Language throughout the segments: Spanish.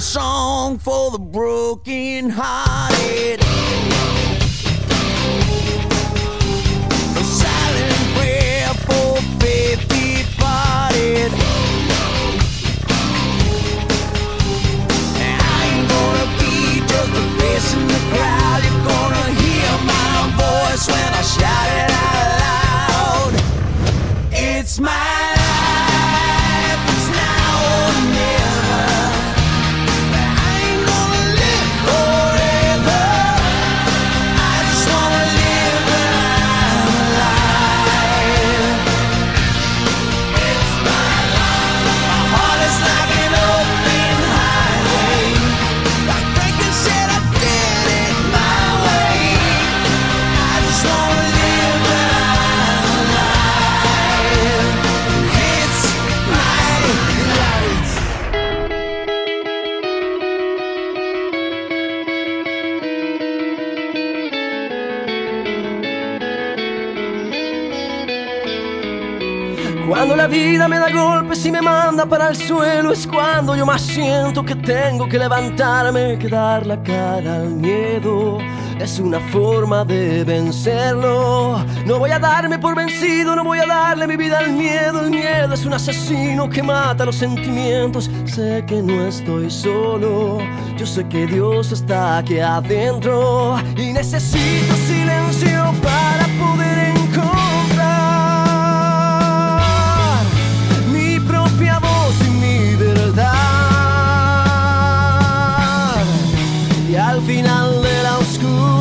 song for the broken hearted. A silent prayer for faith departed. And I ain't gonna be just a face in the crowd. You're gonna hear my voice when I shout it out loud. It's my life, it's now or never. I ain't gonna live forever. I just wanna live when I'm alive. It's my life. My heart is like an open highway. Like Franklin said, I did it my way. I just wanna live when I'm alive. It's my life. Cuando la vida me da golpes y me manda para el suelo, es cuando yo más siento que tengo que levantarme, que dar la cara al miedo. Es una forma de vencerlo. No voy a darme por vencido, no voy a darle mi vida al miedo. El miedo es un asesino que mata los sentimientos. Sé que no estoy solo, yo sé que Dios está aquí adentro. Y necesito silencio para poder encontrar mi propia voz y mi verdad. Y al final de la oscuridad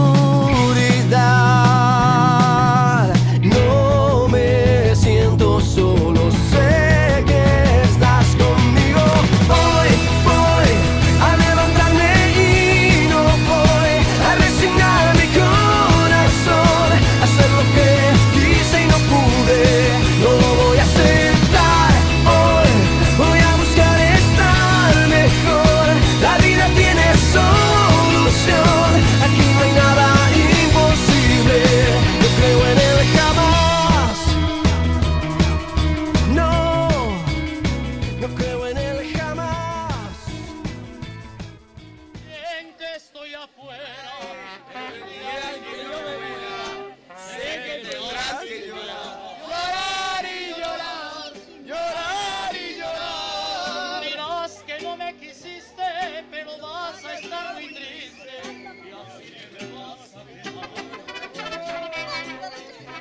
no me siento solo, sé que estás conmigo. Voy a levantarme y no voy a resignar mi corazón, a hacer lo que quise y no pude. No lo voy a aceptar hoy, voy a buscar estar mejor. La vida tiene solución, aquí no hay nada imposible. No creo en el jamás, no, no creo en el jamás. Bien que estoy afuera, el día en que yo me vea, sé que tendrás que llorar. Llorar y llorar, llorar y llorar. Dirás que no me quisiste, pero vas a estar muy triste y así me vas a dejar.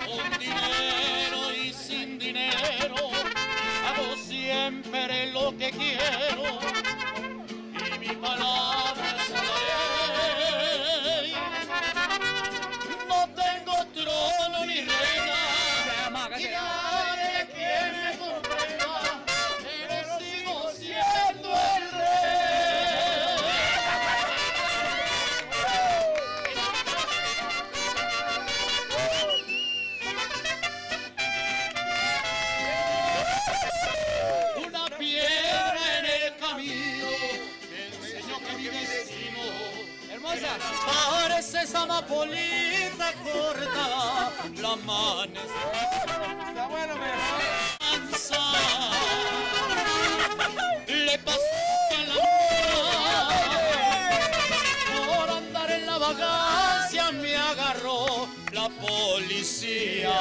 Con dinero y sin dinero, hago siempre lo que quiero y mi palabra es la ley. No tengo trono ni reina, ni nadie quien me comprenda, pero sigo siendo el rey. Una piedra en el camino me enseñó que mi destino, hermosa, parece esa amapolita corta, la amanecer. Está bueno, le pasó en la por andar en la vagancia me agarró la policía.